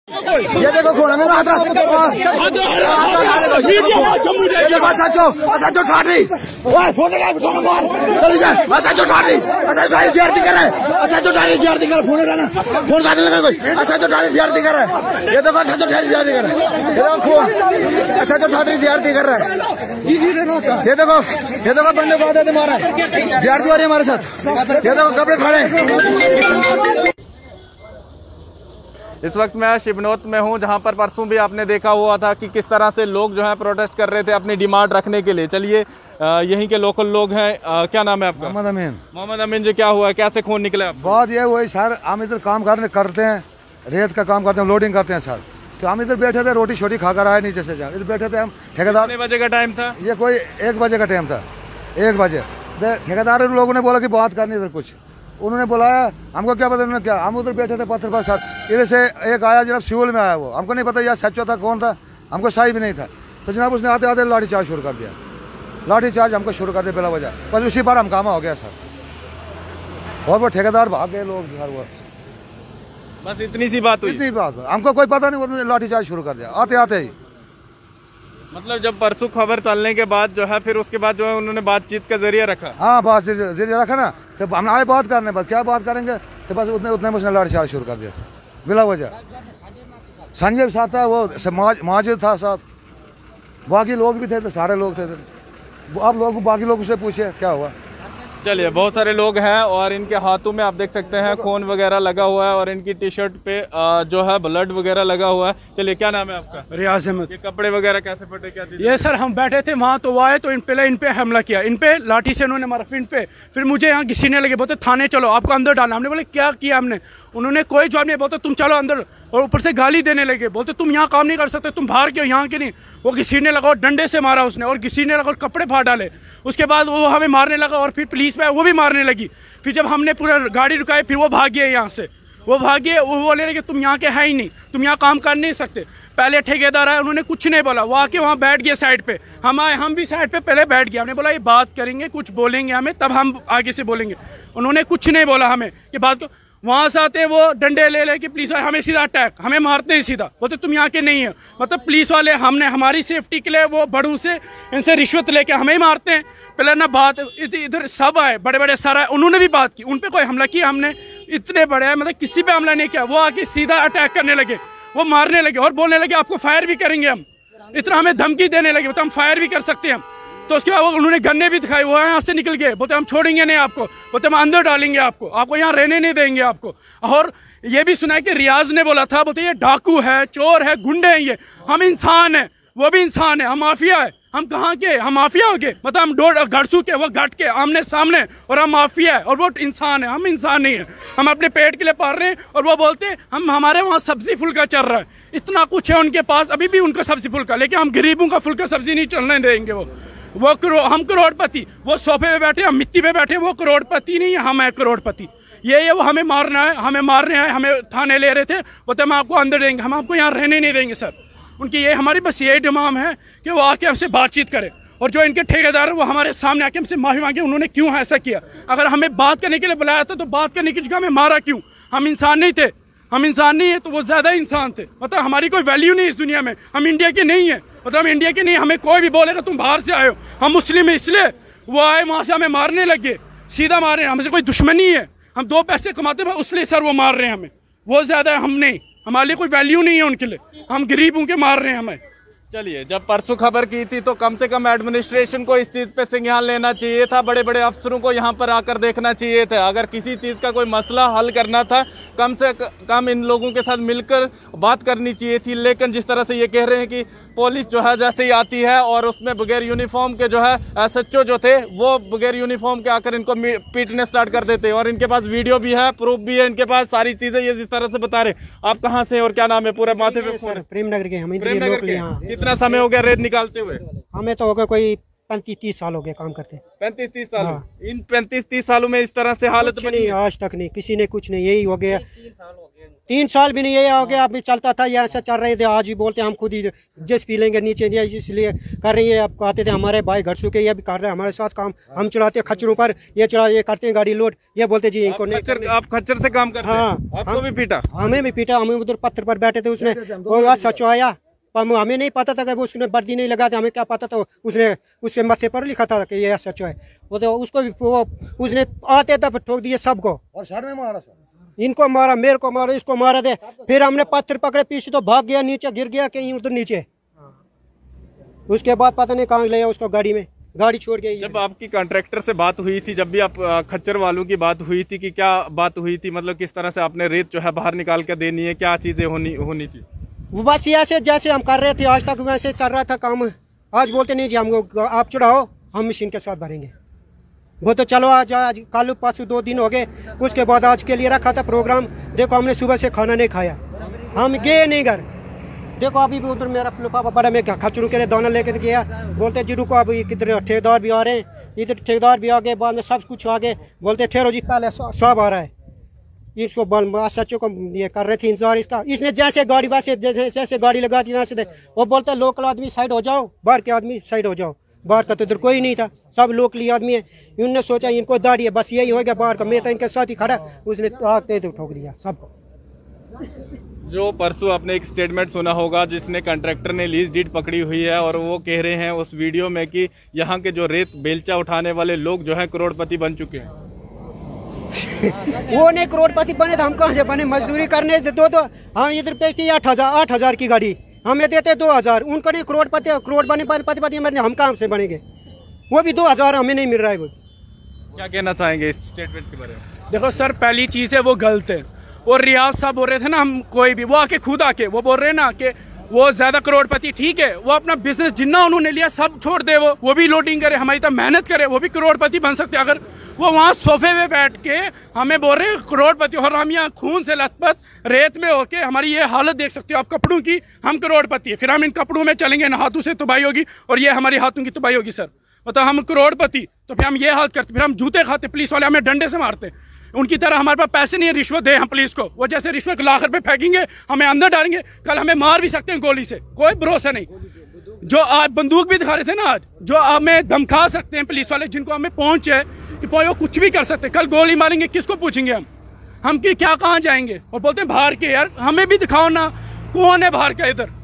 ये देखो खून मेरा हाथ सचो ठाठी सचो ठाठी गिरती कर सचो ठाठी गिरती कर फोन फोन काटने लगा कोई सचो ठाठी गिरती कर ये देखो सचो ठाठी गिरती कर ये देखो खून सचो ठाठी गिरती कर रहा है ये देखो बंदे बहुत है तुम्हारा गिरती हो रही है हमारे साथ ये देखो कपड़े फाड़े। इस वक्त मैं शिवनोत में हूं, जहां पर परसों भी आपने देखा हुआ था कि किस तरह से लोग जो है प्रोटेस्ट कर रहे थे अपनी डिमांड रखने के लिए। चलिए यहीं के लोकल लोग हैं, क्या नाम है आपका? मोहम्मद अमीन। मोहम्मद अमीन जी, क्या हुआ, कैसे खून निकले आप? बात ये हुई सर, हम इधर काम करते हैं, रेत का काम करते हैं, लोडिंग करते हैं सर। तो हम इधर बैठे थे, रोटी छोटी खाकर आए नीचे से, इधर बैठे थे हम। ठेकेदार कितने बजे का टाइम था? ये कोई 1 बजे का टाइम था, 1 बजे। ठेकेदार लोगों ने बोला कि बात करनी इधर कुछ, उन्होंने बुलाया, हमको क्या पता उन्होंने क्या, हम उधर बैठे थे पत्थर पर सर। इधर से एक आया जनाब, सिविल में आया, वो हमको नहीं पता यार सच्चा था कौन था, हमको सही भी नहीं था। तो जनाब उसने आते आते लाठी चार्ज शुरू कर दिया, लाठी चार्ज हमको शुरू कर दिया बिला वजह। बस उसी पर हंगामा हो गया सर, और वो ठेकेदार भाग गए लोग सर। वो बस इतनी सी बात हुई? इतनी बात, हमको कोई पता नहीं, उन्होंने लाठी चार्ज शुरू कर दिया आते आते ही। मतलब जब परसों खबर चलने के बाद जो है फिर उसके बाद जो है उन्होंने बातचीत का जरिया रखा? हाँ, बातचीत जरिया रखा ना, तो हम आए बात करने, बस क्या बात करेंगे, तो बस उतने मुझे लाठी चार्ज शुरू कर दिया सर बिला वजह। संजय भी साथ था, वो माजिद था साथ, बाकी लोग भी थे, तो सारे लोग थे। आप लोग बाकी लोगों से पूछे क्या हुआ। चलिए, बहुत सारे लोग हैं और इनके हाथों में आप देख सकते हैं खून वगैरह लगा हुआ है और इनकी टी शर्ट पे जो है ब्लड वगैरह लगा हुआ है। चलिए, क्या नाम है आपका? रियाज अहमद। ये कपड़े वगैरह कैसे फटे, क्या चीज़? ये सर हम बैठे थे वहाँ, तो वो आए तो इन पे हमला किया, इन पे लाठी से उन्होंने मारा, फिर मुझे यहाँ घिसने लगे, बोलते थाने चलो, आपको अंदर डालना। हमने बोले क्या किया हमने, उन्होंने कोई जवाब नहीं, बोलते तुम चलो अंदर, और ऊपर से गाली देने लगे, बोलते तुम यहाँ काम नहीं कर सकते, तुम बाहर के हो, यहाँ के नहीं। वो घिसने लगा और डंडे से मारा उसने, और घिसने लगा और कपड़े फाड़ डाले। उसके बाद वो हमें मारने लगा और फिर पुलिस में वो भी मारने लगी। फिर जब हमने पूरा गाड़ी रुकाई, फिर वो भाग गए यहाँ से, वो भागे, वो बोले कि तुम यहाँ के है ही नहीं, तुम यहाँ काम कर नहीं सकते। पहले ठेकेदार आए, उन्होंने कुछ नहीं बोला, वो आके वहाँ बैठ गए साइड पे। हम आए, हम भी साइड पे पहले बैठ गए। हमने बोला ये बात करेंगे, कुछ बोलेंगे हमें, तब हम आगे से बोलेंगे। उन्होंने कुछ नहीं बोला हमें कि बात को। वहाँ से आते वो डंडे ले के पुलिस वाले हमें सीधा अटैक, हमें मारते हैं सीधा, बोलते तुम यहाँ के नहीं हो। मतलब पुलिस वाले हमने हमारी सेफ्टी के लिए वो बड़ों से इनसे रिश्वत लेके हमें ही मारते हैं। पहले ना बात इधर सब आए, बड़े बड़े सर आए, उन्होंने भी बात की, उन पे कोई हमला किया हमने? इतने बड़े मतलब किसी पे हमला नहीं किया। वो आके सीधा अटैक करने लगे, वो मारने लगे और बोलने लगे आपको फायर भी करेंगे हम। इतना हमें धमकी देने लगे, तो हम फायर भी कर सकते हैं हम। तो उसके बाद उन्होंने गन्ने भी दिखाए, वो यहाँ से निकल गए, बोलते हम छोड़ेंगे नहीं आपको, बोलते हम अंदर डालेंगे आपको यहाँ रहने नहीं देंगे आपको। और ये भी सुना है कि रियाज ने बोला था, बोलते ये डाकू है, चोर है, गुंडे हैं ये। हम इंसान हैं, वो भी इंसान है, हम माफिया है। हम कहाँ के, हम माफिया हो गए? मतलब हम घड़सू के, वो घट के आमने सामने, और हम माफिया है और वो इंसान है। हम इंसान नहीं है, हम अपने पेट के लिए पाल रहे हैं। और वो बोलते हमारे वहाँ सब्जी फुल्का चल रहा है, इतना कुछ है उनके पास, अभी भी उनका सब्जी फुल्का, लेकिन हम गरीबों का फुल्का सब्जी नहीं चलने देंगे। हम करोड़पति, वो सोफे पे बैठे, हम मिट्टी पे बैठे, वो करोड़पति नहीं है, हम है करोड़पति। ये वो हमें मारना है, हमें मारने आए, हमें थाने ले रहे थे, बोलते हम आपको अंदर देंगे, हम आपको यहाँ रहने नहीं देंगे सर। उनकी ये हमारी बस यही डिमांड है कि वो आके हमसे बातचीत करें, और जो इनके ठेकेदार है वो हमारे सामने आके हमसे माफी मांगे, उन्होंने क्यों ऐसा किया। अगर हमें बात करने के लिए बुलाया था तो बात करने की जगह हमें मारा क्यों? हम इंसान नहीं थे? हम इंसान नहीं है तो वो ज़्यादा इंसान थे। मतलब हमारी कोई वैल्यू नहीं इस दुनिया में, हम इंडिया के नहीं है। मतलब हम इंडिया के नहीं, हमें कोई भी बोलेगा तुम बाहर से आए हो, हम मुस्लिम है इसलिए वो आए, वहाँ से हमें मारने लगे, सीधा मार रहे हैं। हमसे कोई दुश्मनी है, हम 2 पैसे कमाते हैं उसलिए सर वो मार रहे हैं हमें, वो ज़्यादा हम नहीं, हमारे लिए कोई वैल्यू नहीं है उनके लिए, हम गरीबों के मार रहे हैं हमें। चलिए, जब परसों खबर की थी तो कम से कम एडमिनिस्ट्रेशन को इस चीज़ पे संज्ञान लेना चाहिए था, बड़े बड़े अफसरों को यहाँ पर आकर देखना चाहिए था। अगर किसी चीज़ का कोई मसला हल करना था, कम से कम इन लोगों के साथ मिलकर बात करनी चाहिए थी। लेकिन जिस तरह से ये कह रहे हैं कि पुलिस जो है जैसे ही आती है और उसमें बगैर यूनिफॉर्म के जो है SHO जो थे वो बगैर यूनिफॉर्म के आकर इनको पीटने स्टार्ट कर देते हैं। और इनके पास वीडियो भी है, प्रूफ भी है, इनके पास सारी चीज़ें ये जिस तरह से बता रहे। आप कहाँ से और क्या नाम है? पूरे माथे पे प्रेमनगर के, हम कितना समय हो गया रेत निकालते हुए? हमें तो हो गया कोई 35-30 साल हो गए काम करते। 35-30 साल? हाँ। इन 35-30 सालों में इस तरह से हालत बनी? आज तक नहीं, किसी ने कुछ नहीं, यही हो गया। 3 साल भी नहीं है आगे आप भी चलता था, ये ऐसा चल रहे थे। आज भी बोलते हम खुद ही जिस पी लेंगे नीचे, इसलिए कर रही है। आप कहते थे हमारे भाई घर चुके, ये भी कर रहे हैं हमारे साथ काम। हम चलाते खच्चरों पर, ये करते हैं गाड़ी लोड। ये बोलते जी इनको नहीं। आप खच्चर से काम करते हैं? हाँ, आपको भी पीटा? हमें भी पीटा। हमें उधर पत्थर पर बैठे थे, उसने वो सच आया, पर हमें नहीं पता था कि वो उसने वर्दी नहीं लगा था। हमें क्या पता था, उसने उससे मत्थे पर लिखा था कि ये सच है। वो तो उसको भी उसने आते तब ठोक दिए सबको, और शहर में मारा सर, इनको मारा, मेरे को मारा, इसको मारा दे। फिर हमने पत्थर पकड़े, पीछे तो भाग गया, नीचे गिर गया कहीं उधर नीचे। उसके बाद पता नहीं कहाँ ले उसको, गाड़ी में, गाड़ी छोड़ गई। जब आपकी कॉन्ट्रैक्टर से बात हुई थी, जब भी आप खच्चर वालों की बात हुई थी, कि क्या बात हुई थी, मतलब किस तरह से आपने रेत जो है बाहर निकाल कर देनी है, क्या चीजें होनी थी? वो बस ऐसे जैसे हम कर रहे थे आज तक वैसे चल रहा था काम। आज बोलते नहीं जी हमको आप चढ़ाओ, हम मशीन के साथ भरेंगे। वो तो चलो आज कल परसों 2 दिन हो गए, उसके बाद आज के लिए रखा था प्रोग्राम। देखो हमने सुबह से खाना नहीं खाया, हम गए नहीं घर। देखो अभी भी उधर मेरा पापा बड़ा में खच्चरों के लिए दाना लेकर गया, बोलते जी रुको अभी किधर ठेकेदार भी आ रहे हैं, इधर ठेकेदार भी आ गए, बाद में सब कुछ आ गए। बोलते ठहरो जी पहले सब आ रहा है। इसको सचो को ये कर रहे थे इंतजार इसका। इसने जैसे गाड़ी वैसे जैसे गाड़ी लगा दी वैसे वो बोलता लोकल आदमी साइड हो जाओ, बाहर के आदमी साइड हो जाओ। बाहर का तो इधर कोई नहीं था, सब लोकली आदमी है। इन्होंने सोचा इनको दाढ़ी है, बस यही हो गया बाहर का। मैं तो इनके साथ ही खड़ा, उसने आते तो ठोक दिया सबको। जो परसों आपने एक स्टेटमेंट सुना होगा जिसने कॉन्ट्रैक्टर ने लीज डीड पकड़ी हुई है, और वो कह रहे हैं उस वीडियो में कि यहाँ के जो रेत बेलचा उठाने वाले लोग जो हैं करोड़पति बन चुके हैं। वो नहीं करोड़पति बने तो हम कहाँ से बने? मजदूरी करने दो तो हम इधर बेचते 8,000 की गाड़ी, हमें देते 2,000। उनको नहीं करोड़ पति हम कहाँ से बनेंगे? वो भी 2,000 हमें नहीं मिल रहा है। वो क्या कहना चाहेंगे इस स्टेटमेंट के बारे में? देखो सर, पहली चीज़ है वो गलत है। और रियाज साहब बोल रहे थे ना, हम कोई भी वो आके खुद आके वो बोल रहे हैं ना कि वो ज़्यादा करोड़पति, ठीक है, वो अपना बिजनेस जितना उन्होंने लिया सब छोड़ दे, वो भी लोडिंग करे, हमारी तरह मेहनत करे, वो भी करोड़पति बन सकते। अगर वो वहाँ सोफे में बैठ के हमें बोल रहे हैं करोड़पति, और हम यहाँ खून से लथपथ रेत में होके हमारी ये हालत देख सकते हो आप कपड़ों की, हम करोड़पति है। फिर हम इन कपड़ों में चलेंगे ना, हाथों से तबाही होगी और ये हमारे हाथों की तबाही होगी। सर मतलब हम करोड़पति, तो फिर हम ये हालत करते, फिर हम जूते खाते, पुलिस वाले हमें डंडे से मारते। उनकी तरह हमारे पास पैसे नहीं है रिश्वत दे हम पुलिस को। वो जैसे रिश्वत लाकर पे फेंकेंगे, हमें अंदर डालेंगे, कल हमें मार भी सकते हैं गोली से, कोई भरोसा नहीं। जो आज बंदूक भी दिखा रहे थे ना, आज जो हमें धमका सकते हैं पुलिस वाले, जिनको हमें पहुंच है कि वो कुछ भी कर सकते हैं, कल गोली मारेंगे, किसको पूछेंगे हम कि क्या कहाँ जाएंगे? और बोलते हैं बाहर के, यार हमें भी दिखाओ ना, कौन है बाहर का इधर?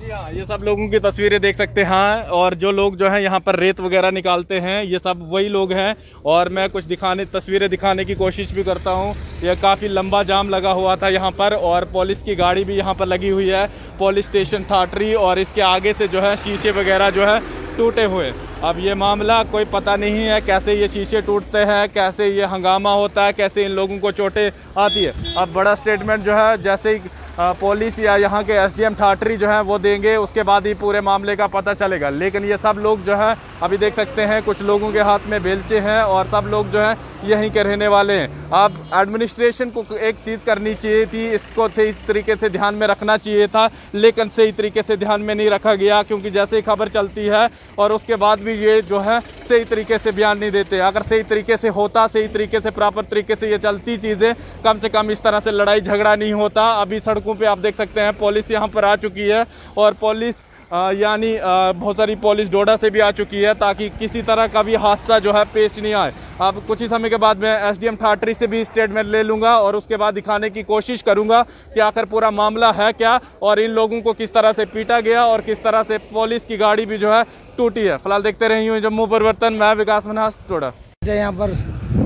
जी हाँ, ये सब लोगों की तस्वीरें देख सकते हैं, और जो लोग जो हैं यहाँ पर रेत वगैरह निकालते हैं ये सब वही लोग हैं। और मैं कुछ तस्वीरें दिखाने की कोशिश भी करता हूँ। यह काफ़ी लंबा जाम लगा हुआ था यहाँ पर, और पुलिस की गाड़ी भी यहाँ पर लगी हुई है, पुलिस स्टेशन थाटरी, और इसके आगे से जो है शीशे वगैरह जो है टूटे हुए। अब ये मामला कोई पता नहीं है कैसे ये शीशे टूटते हैं, कैसे ये हंगामा होता है, कैसे इन लोगों को चोटें आती है। अब बड़ा स्टेटमेंट जो है जैसे ही पुलिस या यहाँ के एसडीएम ठाटरी जो है वो देंगे, उसके बाद ही पूरे मामले का पता चलेगा। लेकिन ये सब लोग जो है अभी देख सकते हैं, कुछ लोगों के हाथ में बेलचे हैं और सब लोग जो है यहीं के रहने वाले हैं। अब एडमिनिस्ट्रेशन को एक चीज़ करनी चाहिए थी, इसको सही तरीके से ध्यान में रखना चाहिए था, लेकिन सही तरीके से ध्यान में नहीं रखा गया, क्योंकि जैसे ही खबर चलती है और उसके बाद भी ये जो है सही तरीके से बयान नहीं देते। अगर सही तरीके से होता, सही तरीके से प्रॉपर तरीके से ये चलती चीज़ें, कम से कम इस तरह से लड़ाई झगड़ा नहीं होता। अभी सड़कों पे आप देख सकते हैं पुलिस यहाँ पर आ चुकी है, और पुलिस यानी बहुत सारी पुलिस डोडा से भी आ चुकी है, ताकि किसी तरह का भी हादसा जो है पेश नहीं आए। अब कुछ ही समय के बाद मैं एसडीएम ठाटरी से भी स्टेटमेंट ले लूँगा, और उसके बाद दिखाने की कोशिश करूँगा कि आखिर पूरा मामला है क्या, और इन लोगों को किस तरह से पीटा गया, और किस तरह से पुलिस की गाड़ी भी जो है टूटी है। फिलहाल देखते रही हूँ जम्मू परिवर्तन, मैं विकास मन्हास डोडा। यहाँ पर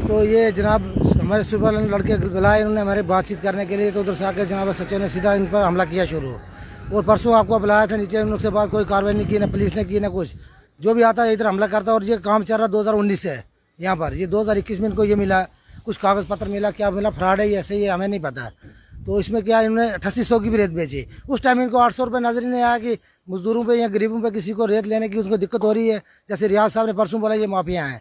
तो ये जनाब हमारे सुपर लड़के बुलाए इन्होंने हमारे बातचीत करने के लिए, तो उधर से आकर जनाब सचिव ने सीधा इन पर हमला किया शुरू। और परसों आपको बुलाया था नीचे, उन लोग से बात कोई कार्रवाई नहीं की, ना पुलिस ने की ना कुछ। जो भी आता है इधर हमला करता है, और ये काम चल रहा 2019 से है यहाँ पर। ये 2021 में इनको ये मिला, कुछ कागज़ पत्र मिला, क्या मिला, फ्रॉड है ऐसे ही हमें नहीं पता। तो इसमें क्या इन्होंने 8800 की भी रेत बेची। उस टाइम इनको 800 रुपये नजर ही नहीं आया कि मजदूरों पे या गरीबों पे किसी को रेत लेने की उसको दिक्कत हो रही है। जैसे रियाज साहब ने परसों बोला ये माफिया हैं।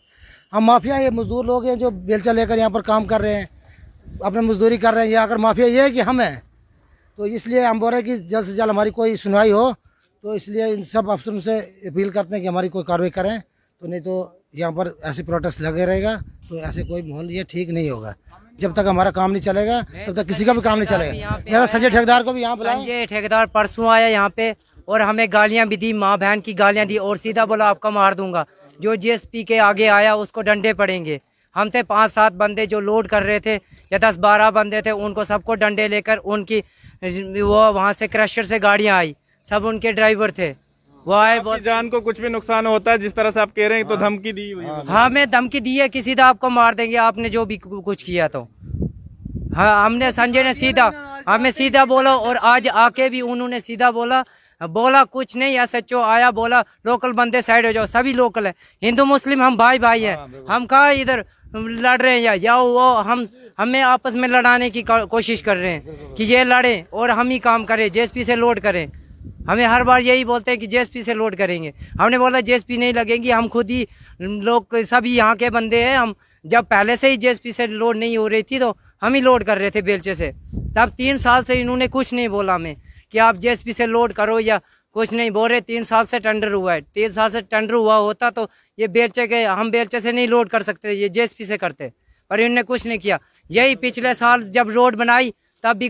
हम माफिया ये मजदूर लोग हैं जो बेलचा लेकर यहाँ पर काम कर रहे हैं, अपने मजदूरी कर रहे हैं। या अगर माफिया ये है कि हम हैं, तो इसलिए हम बोल रहे हैं कि जल्द से जल्द हमारी कोई सुनवाई हो। तो इसलिए इन सब अफसरों से अपील करते हैं कि हमारी कोई कार्रवाई करें, तो नहीं तो यहाँ पर ऐसे प्रोटेस्ट लगे रहेगा, तो ऐसे कोई माहौल ये ठीक नहीं होगा। जब तक हमारा काम नहीं चलेगा तब तक किसी का भी काम नहीं चलेगा। संजय ठेकेदार को भी यहाँ बुलाया। संजय ठेकेदार परसों आया यहाँ पे और हमें गालियां भी दी, माँ बहन की गालियां दी और सीधा बोला आपका मार दूंगा। जो जीएसपी के आगे आया उसको डंडे पड़ेंगे। हम थे 5-7 बंदे जो लोड कर रहे थे या 10-12 बंदे थे, उनको सबको डंडे लेकर उनकी वो वहाँ से क्रशर से गाड़ियाँ आई, सब उनके ड्राइवर थे वो आए। बहुत जान को कुछ भी नुकसान होता है जिस तरह से आप कह रहे हैं, तो धमकी दी हुई है। हाँ हमें धमकी दी है कि सीधा आपको मार देंगे आपने जो भी कुछ किया। तो हाँ हमने संजय ने सीधा हमें सीधा बोला और आज आके भी उन्होंने सीधा बोला कुछ नहीं। SHO आया बोला लोकल बंदे साइड हो जाओ, सभी लोकल है, हिंदू मुस्लिम हम भाई हैं। हम कहाँ इधर लड़ रहे हैं या वो हमें आपस में लड़ाने की कोशिश कर रहे हैं कि ये लड़ें और हम ही काम करें, JSP से लोड करें। हमें हर बार यही बोलते हैं कि JSP से लोड करेंगे। हमने बोला JSP नहीं लगेंगी, हम खुद ही लोग सभी यहाँ के बंदे हैं। हम जब पहले से ही JSP से लोड नहीं हो रही थी तो हम ही लोड कर रहे थे बेलचे से। तब 3 साल से इन्होंने कुछ नहीं बोला हमें कि आप JSP से लोड करो या कुछ नहीं बोल रहे। 3 साल से टेंडर हुआ है, 3 साल से टेंडर हुआ होता तो ये हम बेलचे से नहीं लोड कर सकते, ये JSP से करते, पर इन्होंने कुछ नहीं किया। यही पिछले साल जब रोड बनाई तब भी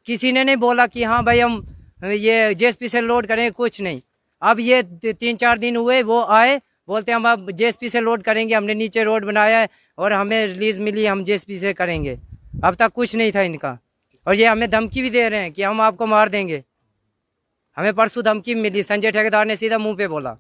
किसी ने नहीं बोला कि हाँ भाई हम ये JSP से लोड करेंगे, कुछ नहीं। अब ये 3-4 दिन हुए वो आए बोलते हम अब JSP से लोड करेंगे, हमने नीचे रोड बनाया है और हमें रिलीज मिली, हम JSP से करेंगे। अब तक कुछ नहीं था इनका और ये हमें धमकी भी दे रहे हैं कि हम आपको मार देंगे। हमें परसों धमकी मिली, संजय ठेकेदार ने सीधा मुंह पे बोला।